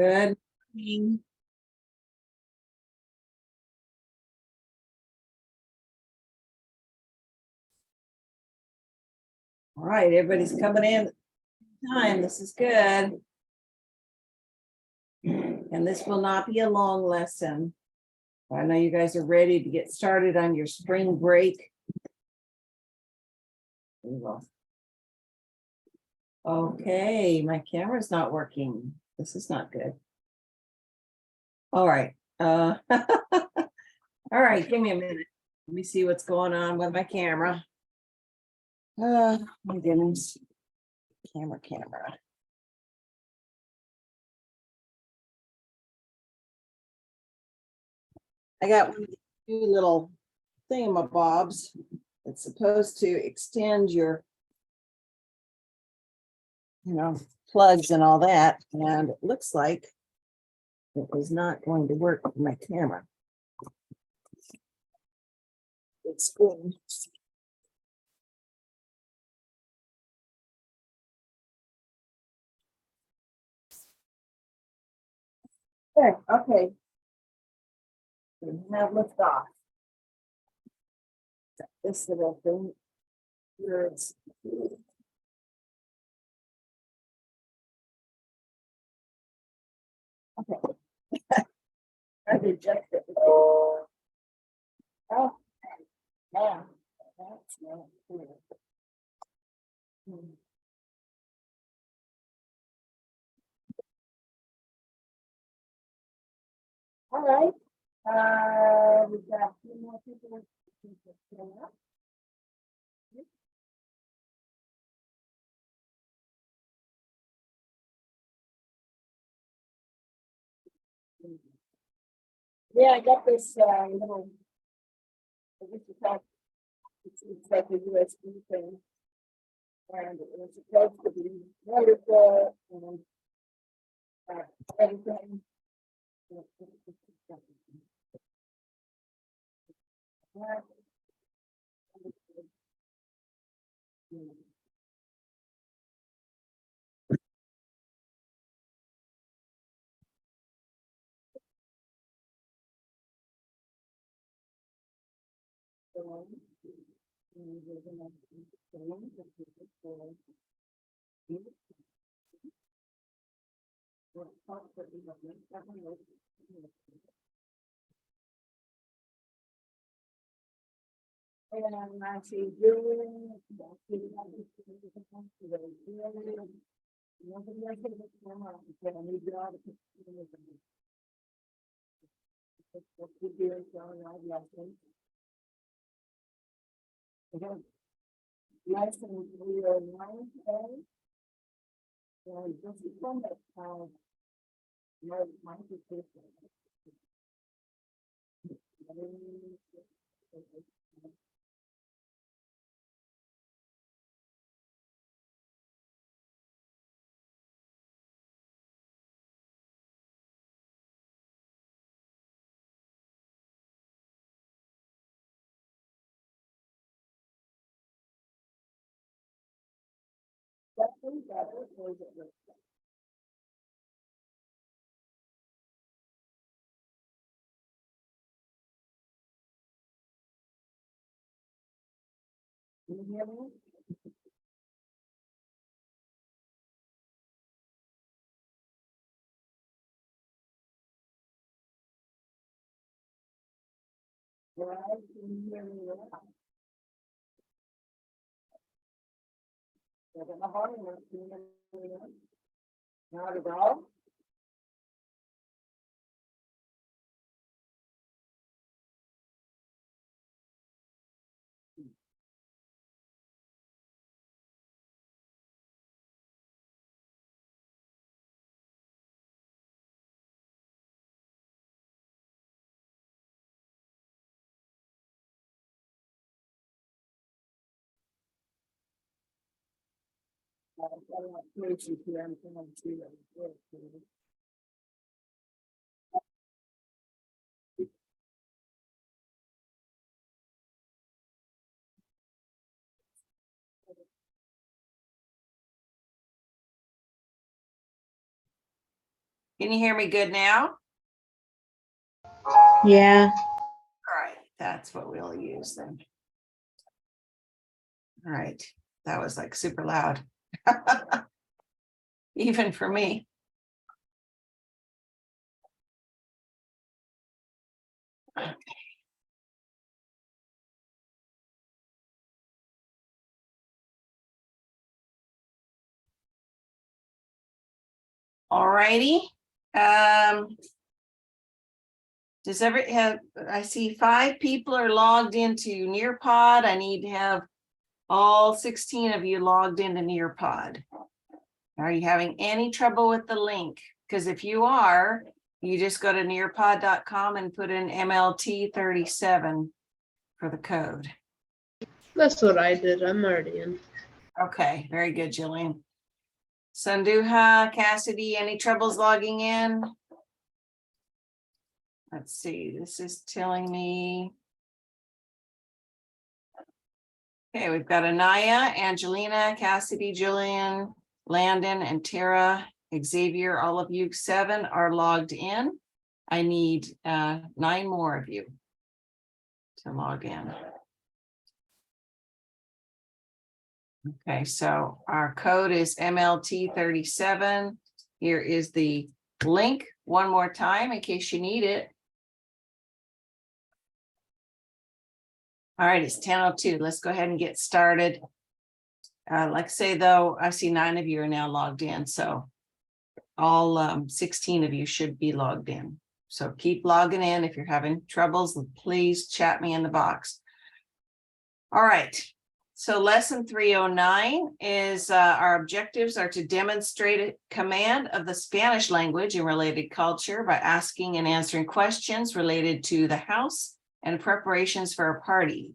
Good morning. All right, everybody's coming in time. This is good. And this will not be a long lesson. I know you guys are ready to get started on your spring break. Okay, my camera's not working. This is not good. All right. All right, give me a minute. Let me see what's going on with my camera. My goodness. Camera. I got one of these new little thingamabobs. It's supposed to extend your, plugs and all that. And it looks like it is not going to work with my camera. Big screen. There, okay. Now lift off. This little thing. Here it's. Okay. I adjust it. Oh, yeah. That's not clear. All right. We've got a few more people. Yeah, I got this little. It's like a USB thing. And it was supposed to be wonderful and everything. And I see Julian. Nobody else has a camera. I need you all to put it in. Lesson 309 today. And this is one that my position. Something better or is it worse? Can you hear me? Right, can you hear me now? Not at all. I don't want to make you hear anything on TV. Can you hear me good now? Yeah. All right, that's what we'll use then. All right, that was like super loud. Even for me. Okay. All righty. Does I see 5 people are logged into Nearpod. I need to have all 16 of you logged into Nearpod. Are you having any trouble with the link? Because if you are, you just go to nearpod.com and put in MLT37 for the code. That's what I did. I'm already in. Okay, very good, Jillian. Sanduha, Cassidy, any troubles logging in? Let's see, this is telling me. Okay, we've got Anaya, Angelina, Cassidy, Jillian, Landon, and Tara, Xavier, all of you 7 are logged in. I need 9 more of you to log in. Okay, so our code is MLT37. Here is the link one more time in case you need it. All right, it's 10:02. Let's go ahead and get started. Like I say, though, I see 9 of you are now logged in, so all 16 of you should be logged in. So keep logging in. If you're having troubles, please chat me in the box. All right. So lesson 309 is our objectives are to demonstrate command of the Spanish language and related culture by asking and answering questions related to the house and preparations for a party.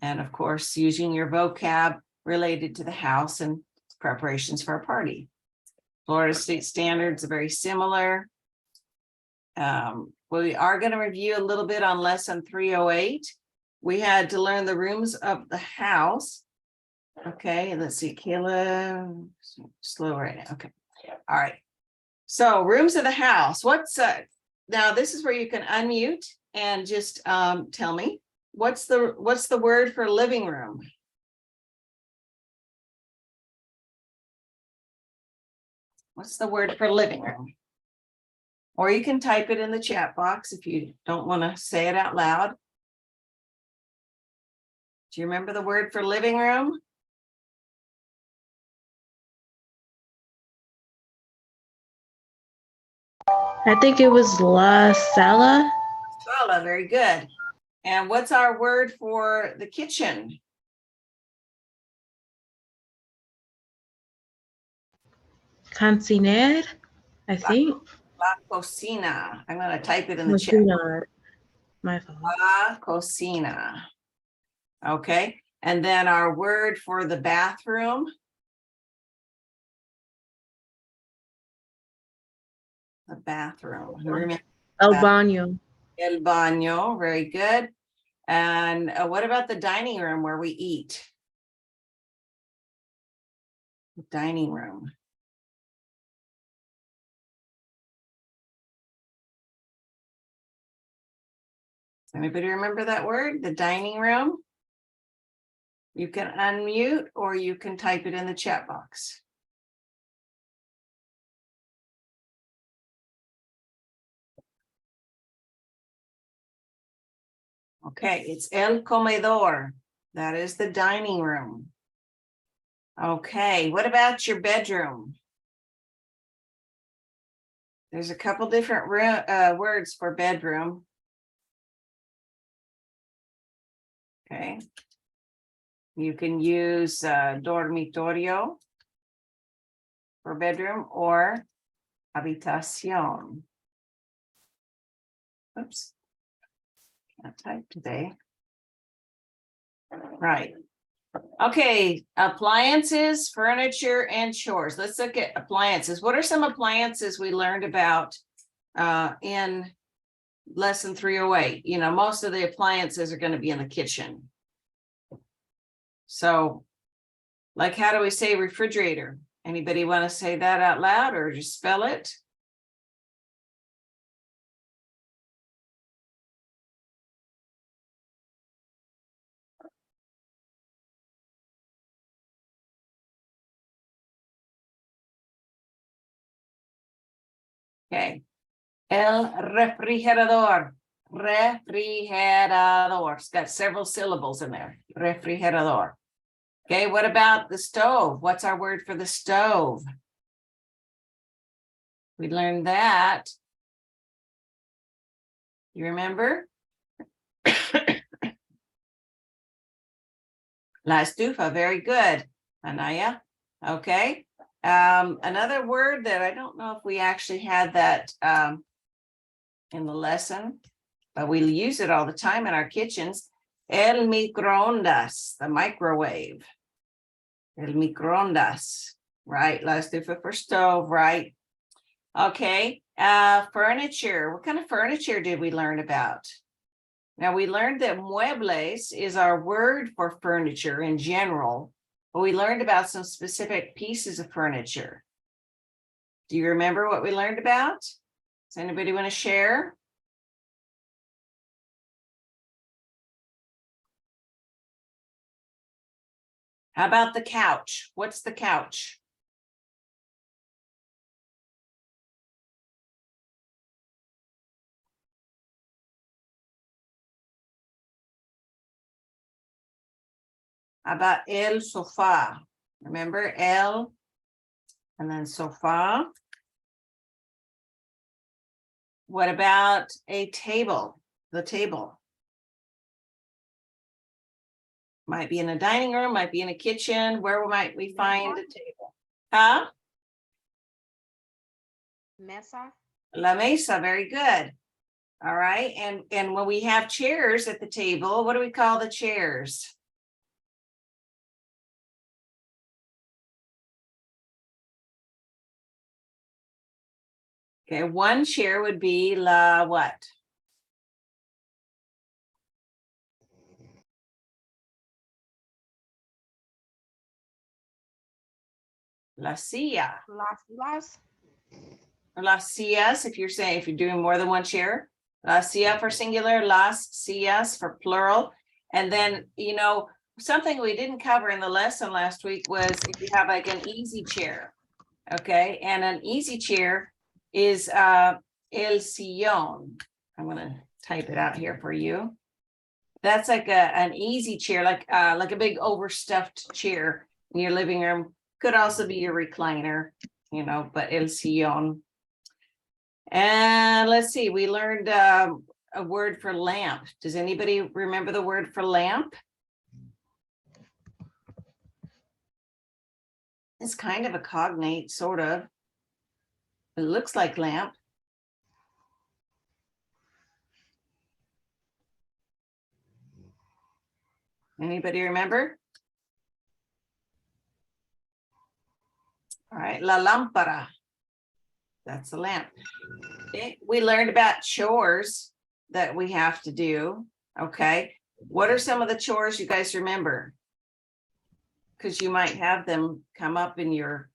And of course, using your vocab related to the house and preparations for a party. Florida State standards are very similar. We are going to review a little bit on lesson 308. We had to learn the rooms of the house. Okay, let's see, Kayla, slow right now. Okay, all right. So rooms of the house. What's now? This is where you can unmute and just tell me what's the word for living room. What's the word for living room? Or you can type it in the chat box if you don't want to say it out loud. Do you remember the word for living room? I think it was La Sala. Sala, very good. And what's our word for the kitchen? Cancinere, I think. La cocina. I'm going to type it in the chat. Cocina. My fault. La cocina. Okay. And then our word for the bathroom. The bathroom. Remember El baño. El baño. Very good. And what about the dining room where we eat? The dining room. Does anybody remember that word? The dining room? You can unmute or you can type it in the chat box. Okay, it's el comedor. That is the dining room. Okay, what about your bedroom? There's a couple different words for bedroom. Okay. You can use dormitorio for bedroom or habitación. Oops. Can't type today. Right. Okay, appliances, furniture, and chores. Let's look at appliances. What are some appliances we learned about in lesson 308? You know, most of the appliances are going to be in the kitchen. So, like, how do we say refrigerator? Anybody want to say that out loud or just spell it? Okay. El refrigerador. Refrigerador. It's got several syllables in there. Refrigerador. Okay, what about the stove? What's our word for the stove? We learned that. You remember? La estufa, very good, Anaya. Okay. Another word that I don't know if we actually had that in the lesson, but we use it all the time in our kitchens. El microondas, the microwave. El microondas, right? La estufa for stove, right? Okay. Furniture. What kind of furniture did we learn about? Now, we learned that muebles is our word for furniture in general, but we learned about some specific pieces of furniture. Do you remember what we learned about? Does anybody want to share? How about the couch? What's the couch? How about el sofá? Remember el and then sofá. What about a table? The table. Might be in a dining room, might be in a kitchen. Where might we find a table? Huh? Mesa. La mesa, very good. All right, and when we have chairs at the table, what do we call the chairs? Okay, one chair would be la what? La silla. Las. Las sillas, if you're saying, if you're doing more than one chair. La silla for singular, las sillas for plural. And then, you know, something we didn't cover in the lesson last week was if you have like an easy chair. Okay, and an easy chair is el sillón. I'm gonna type it out here for you. That's like an easy chair, like a big overstuffed chair in your living room. Could also be your recliner, you know, but el sillón. And let's see, we learned a word for lamp. Does anybody remember the word for lamp? It's kind of a cognate, sort of. It looks like lamp. Anybody remember? All right, la lámpara. That's the lamp. Okay. We learned about chores that we have to do. Okay. What are some of the chores you guys remember? Because you might have them come up in your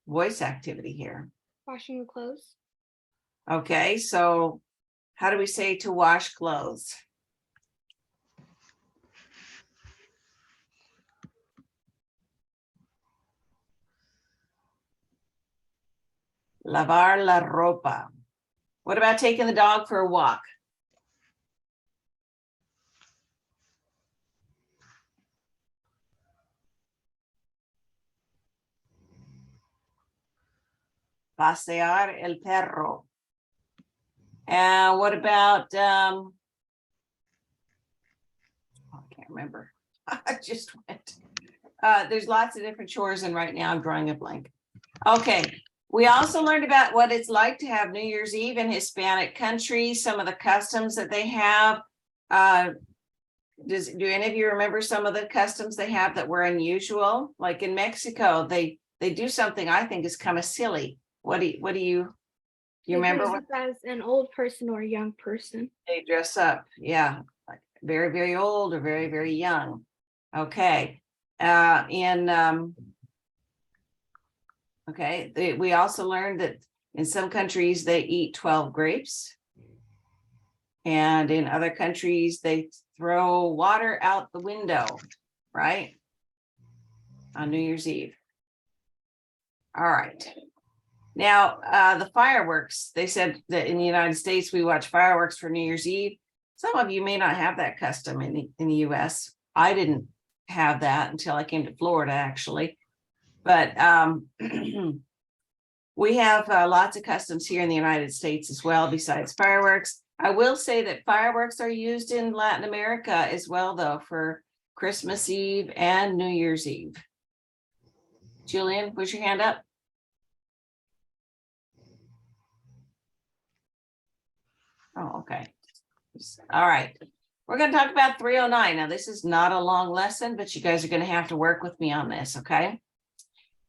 voice activity here. Washing clothes. Okay, so how do we say to wash clothes? Lavar la ropa. What about taking the dog for a walk? Pasear el perro. And what about, I can't remember. I just went. There's lots of different chores, and right now I'm drawing a blank. Okay. We also learned about what it's like to have New Year's Eve in Hispanic countries, some of the customs that they have. Do any of you remember some of the customs they have that were unusual? Like in Mexico, they do something I think is kind of silly. What do you remember what As an old person or a young person. they dress up? Yeah, like very, very old or very, very young. Okay. Okay, we also learned that in some countries they eat 12 grapes. And in other countries, they throw water out the window, right? On New Year's Eve. All right. Now, the fireworks, they said that in the United States, we watch fireworks for New Year's Eve. Some of you may not have that custom in the US. I didn't have that until I came to Florida, actually. But we have lots of customs here in the United States as well, besides fireworks. I will say that fireworks are used in Latin America as well, though, for Christmas Eve and New Year's Eve. Julian, put your hand up. Oh, okay. All right. We're going to talk about 309. Now, this is not a long lesson, but you guys are going to have to work with me on this, okay?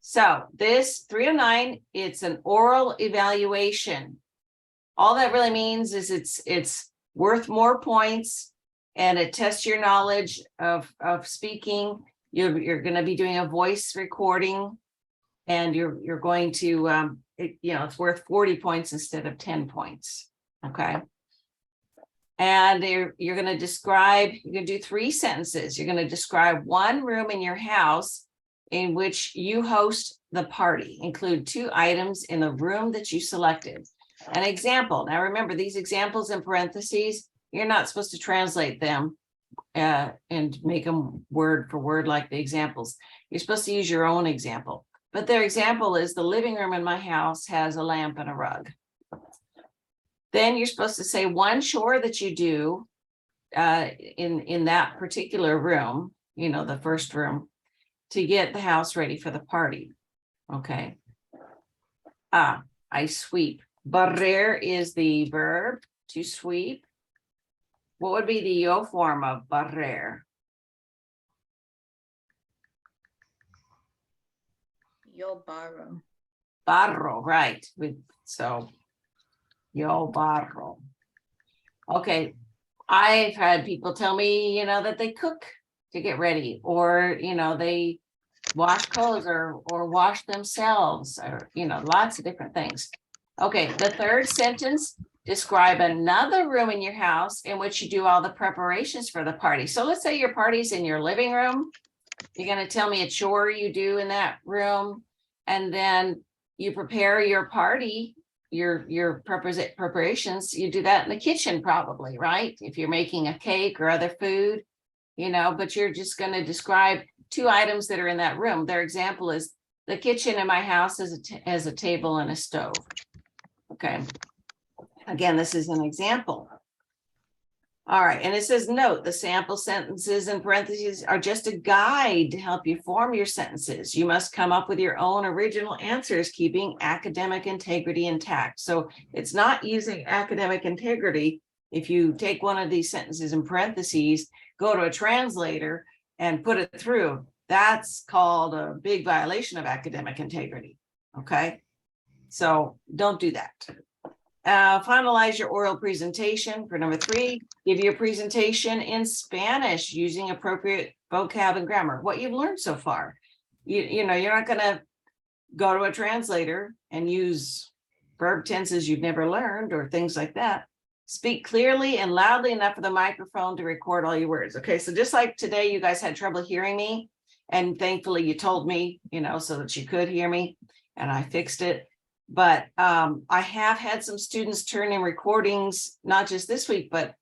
So this 309, it's an oral evaluation. All that really means is it's worth more points, and it tests your knowledge of speaking. You're going to be doing a voice recording, and you're going to, it's worth 40 points instead of 10 points, okay? And you're going to describe, you're going to do 3 sentences. You're going to describe one room in your house in which you host the party. Include 2 items in the room that you selected. An example. Now remember, these examples in parentheses, you're not supposed to translate them and make them word for word like the examples. You're supposed to use your own example. But their example is the living room in my house has a lamp and a rug. Then you're supposed to say one chore that you do in that particular room, the first room, to get the house ready for the party. Okay. I sweep. Barrer is the verb to sweep. What would be the yo form of barrer? Yo barro. Barro, right. So yo barro. Okay. I've had people tell me, that they cook to get ready, or, they wash clothes or wash themselves, or, lots of different things. Okay. The third sentence, describe another room in your house in which you do all the preparations for the party. So let's say your party's in your living room. You're going to tell me a chore you do in that room, and then you prepare your party, your preparations. You do that in the kitchen probably, right? If you're making a cake or other food, but you're just going to describe 2 items that are in that room. Their example is the kitchen in my house has a table and a stove. Okay. Again, this is an example. All right. And it says, note, the sample sentences in parentheses are just a guide to help you form your sentences. You must come up with your own original answers, keeping academic integrity intact. So it's not using academic integrity. If you take one of these sentences in parentheses, go to a translator and put it through, that's called a big violation of academic integrity. Okay. So don't do that. Finalize your oral presentation. For number 3, give your presentation in Spanish using appropriate vocab and grammar. What you've learned so far. You're not going to go to a translator and use verb tenses you've never learned or things like that. Speak clearly and loudly enough for the microphone to record all your words. Okay, so just like today, you guys had trouble hearing me, and thankfully you told me, so that you could hear me, and I fixed it. But I have had some students turn in recordings, not just this week, but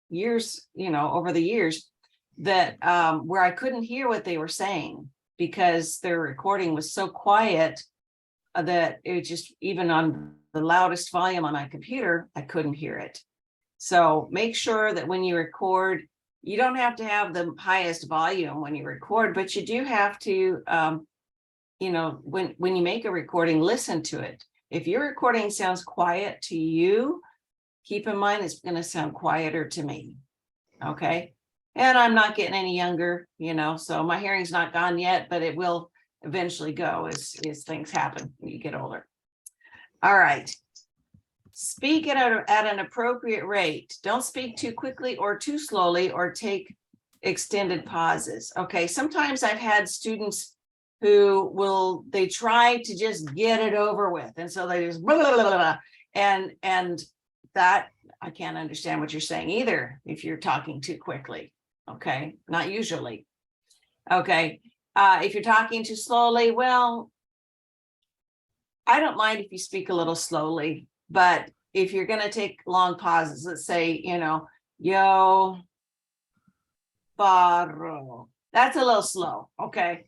years, over the years, that where I couldn't hear what they were saying because their recording was so quiet that it just, even on the loudest volume on my computer, I couldn't hear it. So make sure that when you record, you don't have to have the highest volume when you record, but you do have to, when you make a recording, listen to it. If your recording sounds quiet to you, keep in mind it's going to sound quieter to me. Okay. And I'm not getting any younger, so my hearing's not gone yet, but it will eventually go as things happen when you get older. All right. Speak at an appropriate rate. Don't speak too quickly or too slowly, or take extended pauses. Okay. Sometimes I've had students who they try to just get it over with. And so they just blah, blah, blah, blah, and that I can't understand what you're saying either if you're talking too quickly. Okay. Not usually. Okay. If you're talking too slowly, well, I don't mind if you speak a little slowly, but if you're gonna take long pauses, let's say, yo barro, that's a little slow, okay?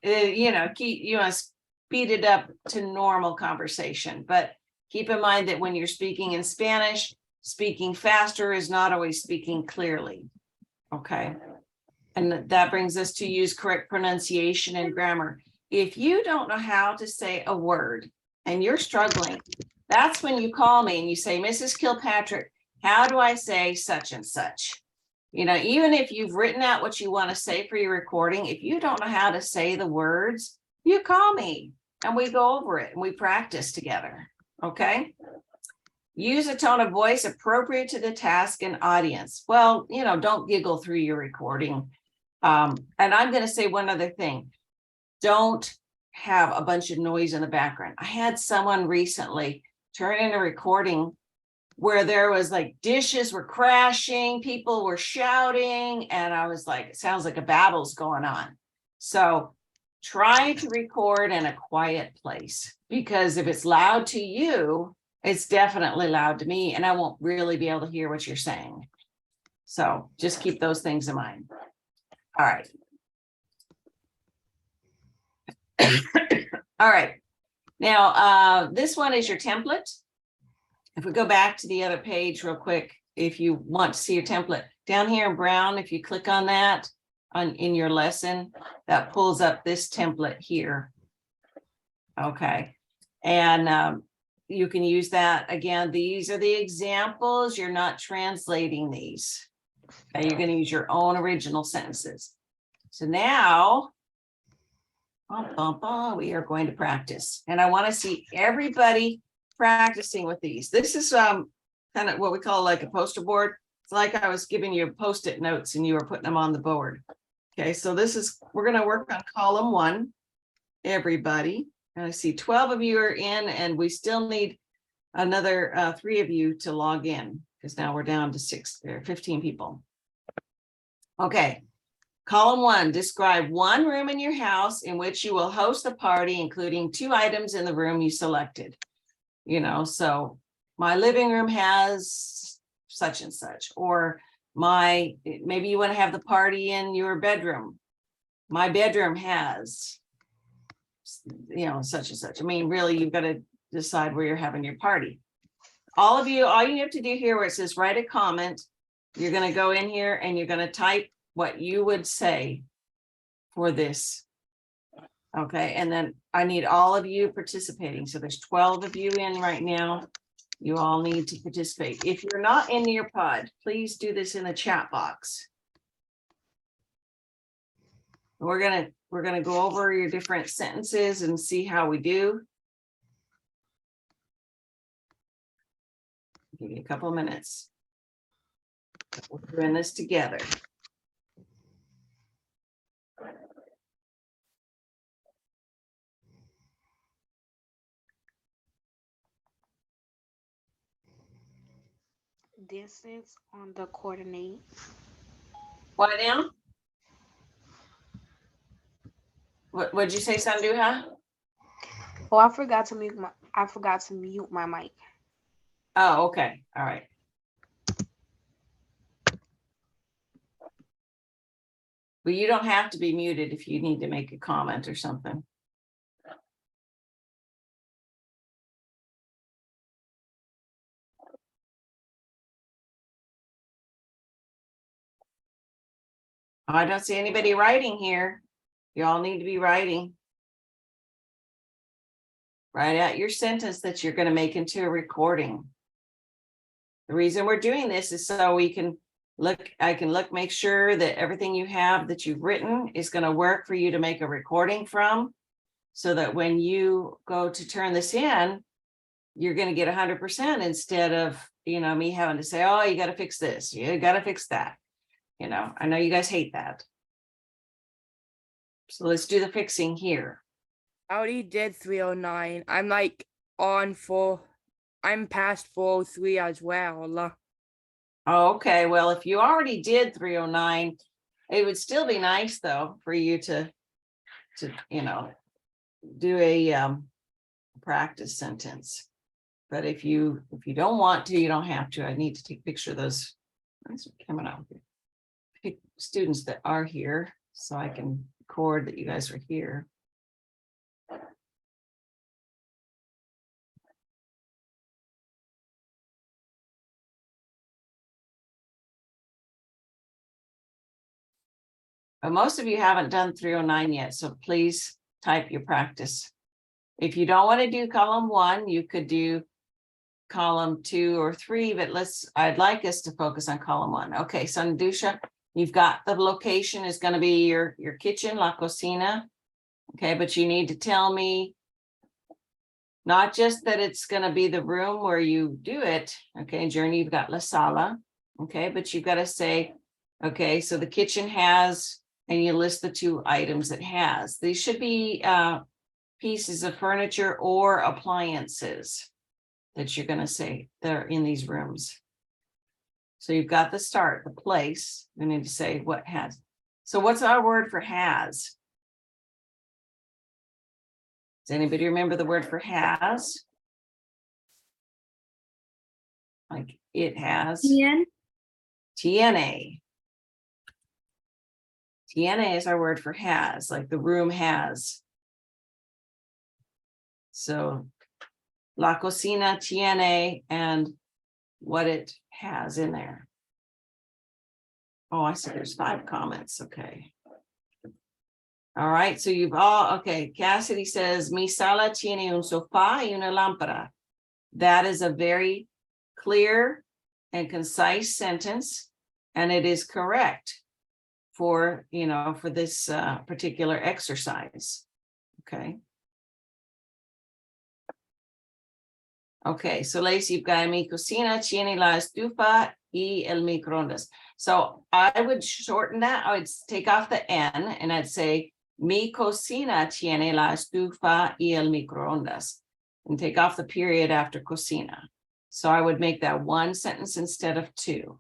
You want to speed it up to normal conversation, but keep in mind that when you're speaking in Spanish, speaking faster is not always speaking clearly, okay? And that brings us to use correct pronunciation and grammar. If you don't know how to say a word and you're struggling, that's when you call me and you say, Mrs. Kilpatrick, how do I say such and such? Even if you've written out what you want to say for your recording, if you don't know how to say the words, you call me and we go over it and we practice together, okay? Use a tone of voice appropriate to the task and audience. Well, don't giggle through your recording. And I'm going to say one other thing. Don't have a bunch of noise in the background. I had someone recently turn in a recording where there was like dishes were crashing, people were shouting, and I was like, it sounds like a battle's going on. So try to record in a quiet place, because if it's loud to you, it's definitely loud to me, and I won't really be able to hear what you're saying. So just keep those things in mind. All right. All right. Now, this one is your template. If we go back to the other page real quick, if you want to see your template down here in brown, if you click on that in your lesson, that pulls up this template here. Okay. And you can use that. Again, these are the examples. You're not translating these. Okay. You're going to use your own original sentences. So now we are going to practice. And I want to see everybody practicing with these. This is kind of what we call like a poster board. It's like I was giving you Post-it notes and you were putting them on the board. Okay, so we're going to work on column 1, everybody. And I see 12 of you are in, and we still need another 3 of you to log in, because now we're down to 15 people. Okay, column 1, describe one room in your house in which you will host a party, including 2 items in the room you selected. So my living room has such and such, or maybe you want to have the party in your bedroom. My bedroom has, such and such. I mean, really, you've got to decide where you're having your party. All you have to do here where it says write a comment, you're going to go in here and you're going to type what you would say for this. Okay, and then I need all of you participating. So there's 12 of you in right now. You all need to participate. If you're not in your pod, please do this in the chat box. We're gonna go over your different sentences and see how we do. Give you a couple of minutes. We're doing this together. Distance on the coordinate. What now? What'd you say, Sanduha? Oh, I forgot to mute my mic. Oh, okay. All right. Well, you don't have to be muted if you need to make a comment or something. I don't see anybody writing here. You all need to be writing. Write out your sentence that you're going to make into a recording. The reason we're doing this is so we can make sure that everything you have that you've written is going to work for you to make a recording from, so that when you go to turn this in, you're going to get 100% instead of, me having to say, oh, you got to fix this. You got to fix that. I know you guys hate that. So let's do the fixing here. I already did 309. I'm past 403 as well. Okay, well, if you already did 309, it would still be nice though for you to do a practice sentence. But if you don't want to, you don't have to. I need to take a picture of those. Thanks for coming out here. Pick students that are here so I can record that you guys are here. But most of you haven't done 309 yet, so please type your practice. If you don't want to do column 1, you could do column 2 or 3, but I'd like us to focus on column 1. Okay, so Nadusha, you've got the location is going to be your kitchen, la cocina. Okay, but you need to tell me not just that it's going to be the room where you do it. Okay, Journey, you've got la sala. Okay, but you've got to say, okay, so the kitchen has, and you list the 2 items it has. These should be pieces of furniture or appliances that you're going to say they're in these rooms. So you've got the start, the place. We need to say what has. So what's our word for has? Does anybody remember the word for has? Like it has. TNA. TNA is our word for has, like the room has. So la cocina tiene and what it has in there. Oh, I see there's 5 comments. Okay. All right. So you've all, okay. Cassidy says, mi sala tiene un sofá y una lámpara. That is a very clear and concise sentence. And it is correct for, for this particular exercise. Okay. Okay, so Lacey, you've got mi cocina tiene la estufa y el microondas. So I would shorten that. I would take off the N and I'd say mi cocina tiene la estufa y el microondas and take off the period after cocina. So I would make that 1 sentence instead of 2.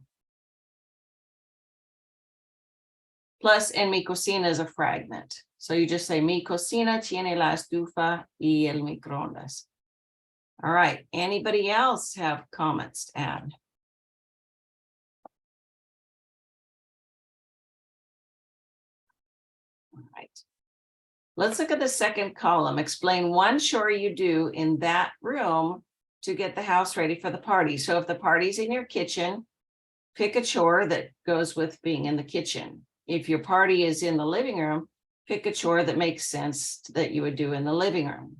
Plus, en mi cocina is a fragment. So you just say mi cocina tiene la estufa y el microondas. All right. Anybody else have comments to add? All right. Let's look at the second column. Explain 1 chore you do in that room to get the house ready for the party. So if the party's in your kitchen, pick a chore that goes with being in the kitchen. If your party is in the living room, pick a chore that makes sense that you would do in the living room.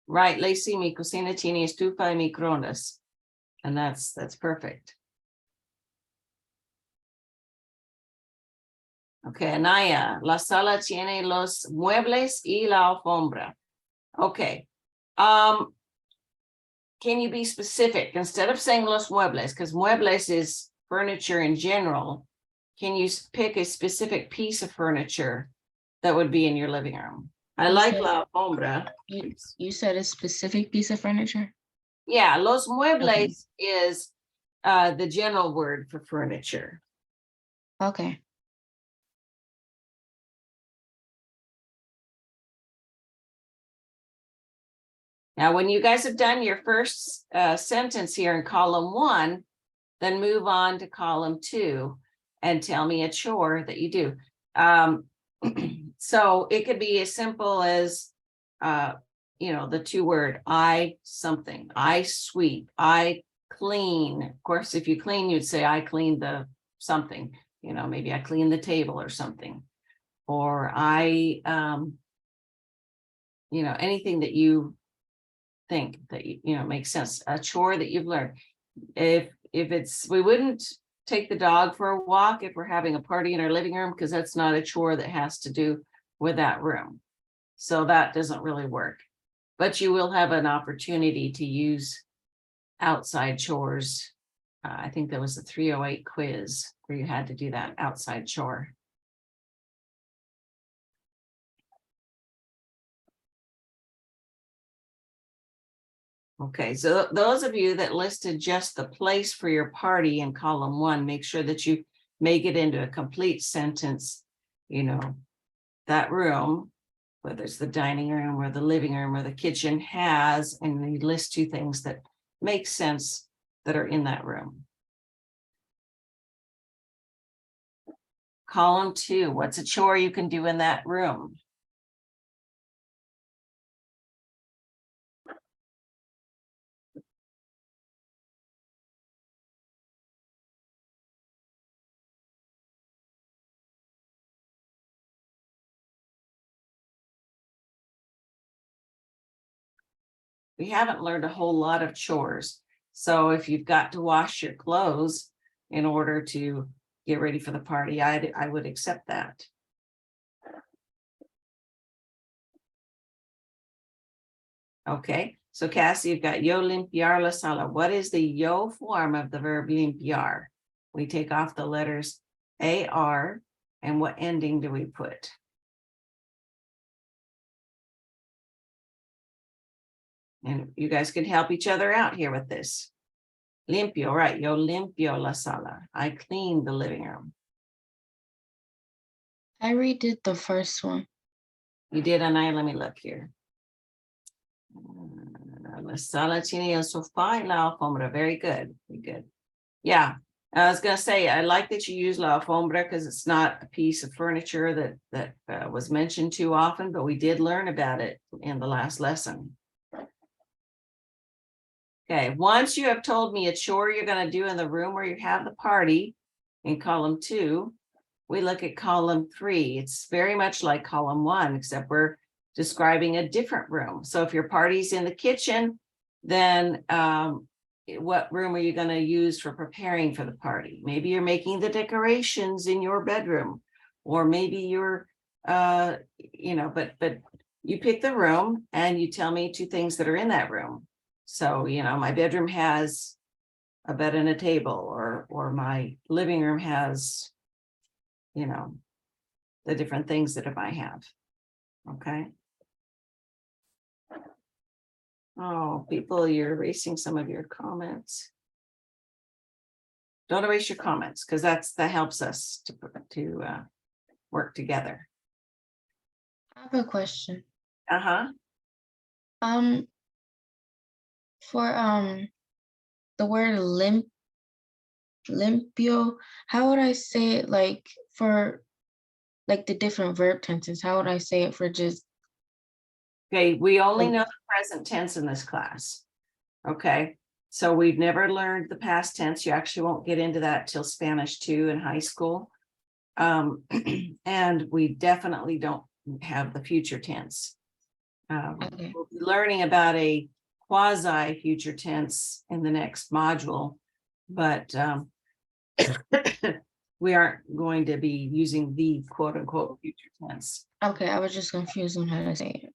Right, Lacey, mi cocina tiene estufa y microondas. And that's perfect. Okay, Anaya, la sala tiene los muebles y la alfombra. Okay. Can you be specific? Instead of saying los muebles, because muebles is furniture in general, can you pick a specific piece of furniture that would be in your living room? I like la alfombra. You said a specific piece of furniture? Yeah, los muebles is the general word for furniture. Okay. Now, when you guys have done your first sentence here in column 1, then move on to column 2 and tell me a chore that you do. So it could be as simple as, the 2-word, I something, I sweep, I clean. Of course, if you clean, you'd say, I clean the something, maybe I clean the table or something, or I, anything that you think that, makes sense, a chore that you've learned. If we wouldn't take the dog for a walk if we're having a party in our living room, because that's not a chore that has to do with that room. So that doesn't really work. But you will have an opportunity to use outside chores. I think there was a 308 quiz where you had to do that outside chore. Okay, so those of you that listed just the place for your party in column 1, make sure that you make it into a complete sentence, that room, whether it's the dining room or the living room or the kitchen, has, and you list 2 things that make sense that are in that room. Column 2, what's a chore you can do in that room? We haven't learned a whole lot of chores. So if you've got to wash your clothes in order to get ready for the party, I would accept that. Okay, so Cassie, you've got yo limpiar la sala. What is the yo form of the verb limpiar? We take off the letters AR, and what ending do we put? And you guys can help each other out here with this. Limpio, right? Yo limpio la sala. I cleaned the living room. I redid the first one. You did, Anaya? Let me look here. La sala tiene el sofá y la alfombra. Very good. Very good. Yeah. I was going to say, I like that you use la alfombra because it's not a piece of furniture that was mentioned too often, but we did learn about it in the last lesson. Okay, once you have told me a chore you're going to do in the room where you have the party in column 2, we look at column 3. It's very much like column 1, except we're describing a different room. So if your party's in the kitchen, then what room are you going to use for preparing for the party? Maybe you're making the decorations in your bedroom, or maybe you're, but you pick the room and you tell me 2 things that are in that room. So, my bedroom has a bed and a table, or my living room has, the different things that it might have. Okay. Oh, people, you're erasing some of your comments. Don't erase your comments, because that helps us to work together. I have a question. Uh-huh. For the word limpio, how would I say it, like for like the different verb tenses? How would I say it for just Okay, we only know the present tense in this class. Okay, so we've never learned the past tense. You actually won't get into that till Spanish 2 in high school. And we definitely don't have the future tense. Okay. We'll be learning about a quasi future tense in the next module, but we aren't going to be using the quote unquote future tense. Okay, I was just confused on how to say it.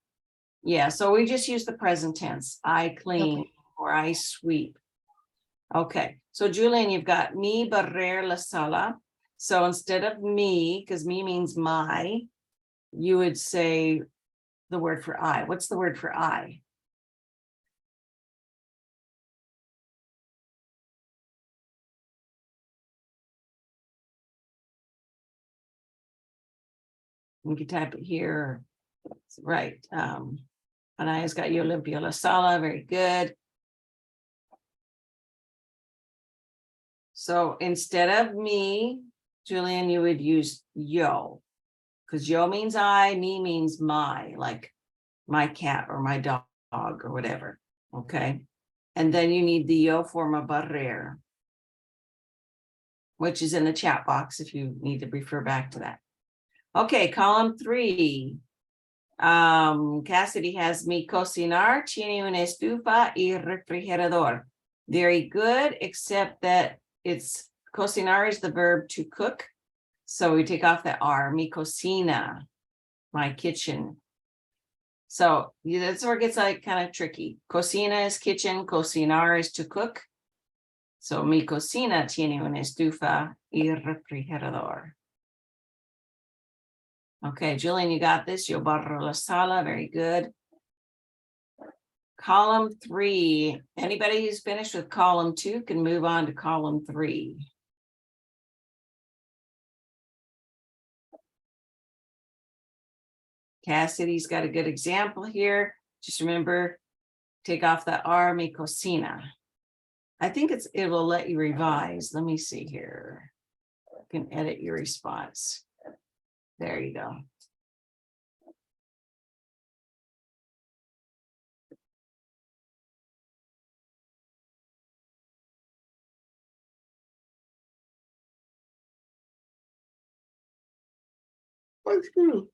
Yeah, so we just use the present tense. I clean, Okay. or I sweep. Okay, so Julian, you've got mi barrer la sala. So instead of me, because me means my, you would say the word for I. What's the word for I? You can type it here. Right. Anaya's got yo limpio la sala. Very good. So instead of me, Julian, you would use yo, because yo means I, me means my, like my cat or my dog or whatever. Okay. And then you need the yo form of barrer, which is in the chat box if you need to refer back to that. Okay, column 3. Cassidy has mi cocinar, tiene una estufa y refrigerador. Very good, except that it's cocinar is the verb to cook. So we take off that R, mi cocina, my kitchen. So that's where it gets like kind of tricky. Cocina is kitchen, cocinar is to cook. So mi cocina tiene una estufa y refrigerador. Okay, Julian, you got this. Yo barro la sala. Very good. Column 3. Anybody who's finished with column 2 can move on to column 3. Cassidy's got a good example here. Just remember, take off the R, mi cocina. I think it will let you revise. Let me see here. I can edit your response. There you go. What's good?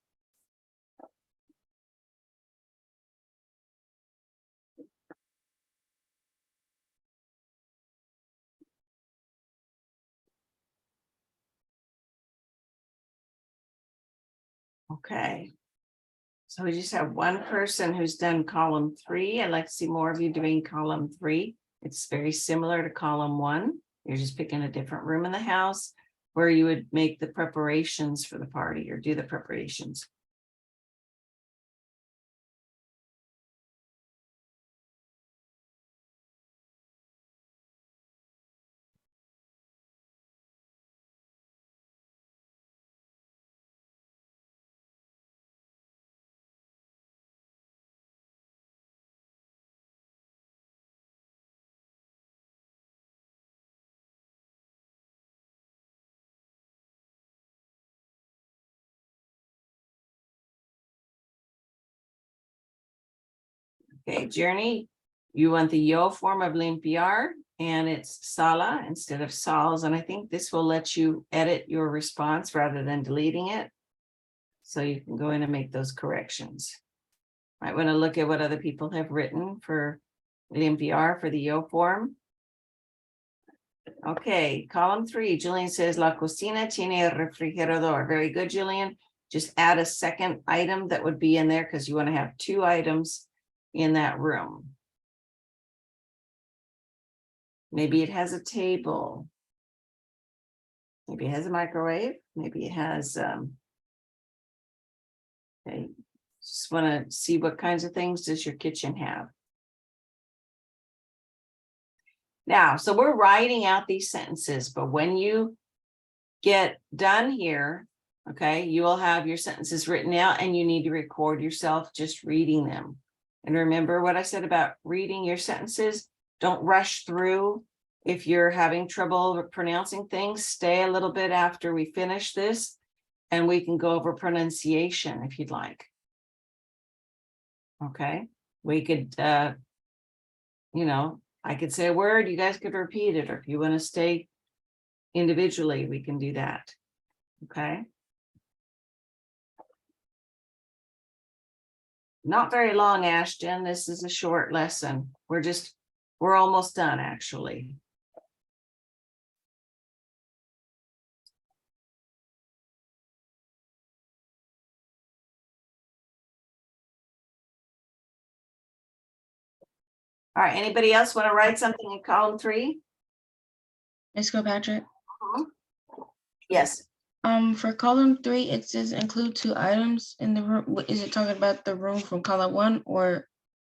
Okay. So we just have one person who's done column 3. I'd like to see more of you doing column 3. It's very similar to column 1. You're just picking a different room in the house where you would make the preparations for the party or do the preparations. Okay, Journey, you want the yo form of limpiar, and it's sala instead of sals. And I think this will let you edit your response rather than deleting it. So you can go in and make those corrections. Might want to look at what other people have written for limpiar for the yo form. Okay, column 3, Julian says la cocina tiene refrigerador. Very good, Julian. Just add a second item that would be in there because you want to have 2 items in that room. Maybe it has a table. Maybe it has a microwave. Maybe it has, okay. Just want to see what kinds of things does your kitchen have. Now, so we're writing out these sentences, but when you get done here, okay, you will have your sentences written out and you need to record yourself just reading them. And remember what I said about reading your sentences. Don't rush through. If you're having trouble pronouncing things, stay a little bit after we finish this and we can go over pronunciation if you'd like. Okay, we could, you know, I could say a word, you guys could repeat it, or if you want to stay individually, we can do that. Okay. Not very long, Ashton. This is a short lesson. We're almost done, actually. All right, anybody else want to write something in column 3? Ms. Kilpatrick. Yes. For column 3, it says include 2 items in the room. Is it talking about the room from column 1 or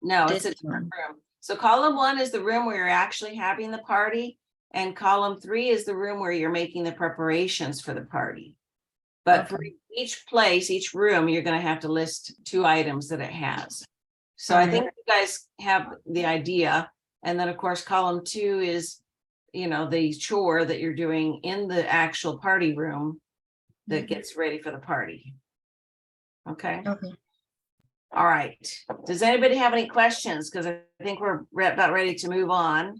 No, it's this a different one? room. So column 1 is the room where you're actually having the party, and column 3 is the room where you're making the preparations for the party. But for each place, each room, you're going to have to list 2 items that it has. So I think you guys have the idea. And then, of course, column 2 is, you know, the chore that you're doing in the actual party room that gets ready for the party. Okay. Okay. All right. Does anybody have any questions? Because I think we're about ready to move on.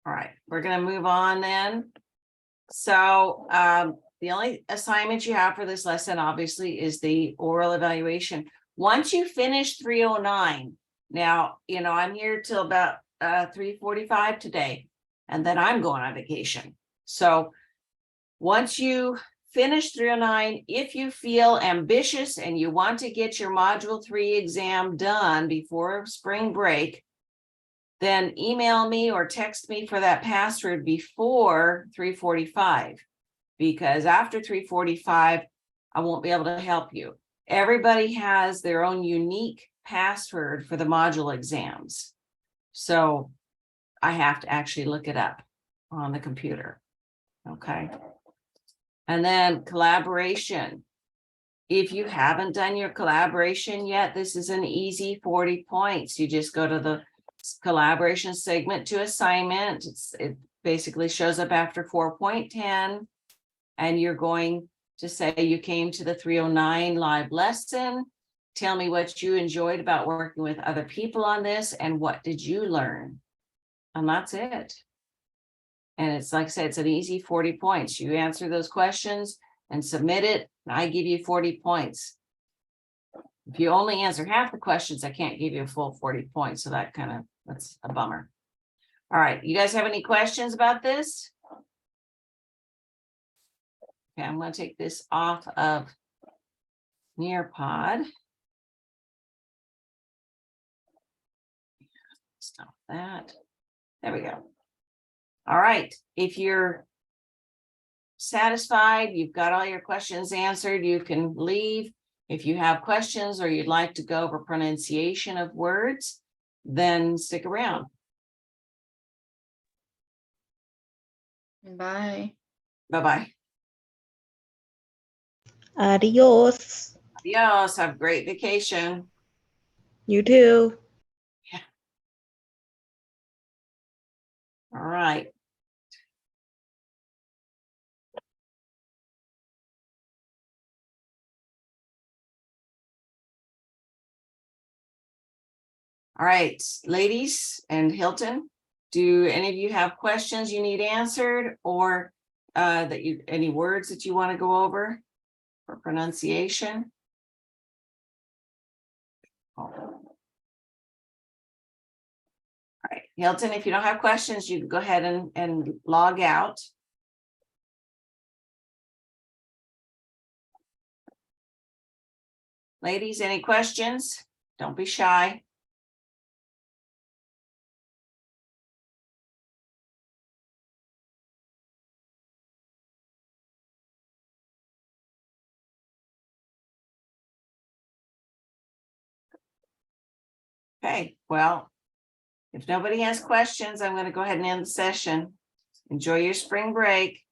All right, we're going to move on then. So the only assignment you have for this lesson, obviously, is the oral evaluation. Once you finish 309, now, you know, I'm here till about 3:45 today, and then I'm going on vacation. So once you finish 309, if you feel ambitious and you want to get your module 3 exam done before spring break, then email me or text me for that password before 3:45, because after 3:45, I won't be able to help you. Everybody has their own unique password for the module exams. So I have to actually look it up on the computer. Okay. And then collaboration. If you haven't done your collaboration yet, this is an easy 40 points. You just go to the collaboration segment to assignment. It basically shows up after 4.10. And you're going to say you came to the 309 live lesson. Tell me what you enjoyed about working with other people on this and what did you learn? And that's it. And it's like I said, it's an easy 40 points. You answer those questions and submit it, and I give you 40 points. If you only answer half the questions, I can't give you a full 40 points. So that's a bummer. All right, you guys have any questions about this? Okay, I'm going to take this off of Nearpod. Stop that. There we go. All right, if you're satisfied, you've got all your questions answered, you can leave. If you have questions or you'd like to go over pronunciation of words, then stick around. Bye. Bye-bye. Adios. Adios. Have a great vacation. You too. All right. All right, ladies and Hilton, do any of you have questions you need answered or any words that you want to go over for pronunciation? All right, Hilton, if you don't have questions, you can go ahead and log out. Ladies, any questions? Don't be shy. Okay, well, if nobody has questions, I'm going to go ahead and end the session. Enjoy your spring break.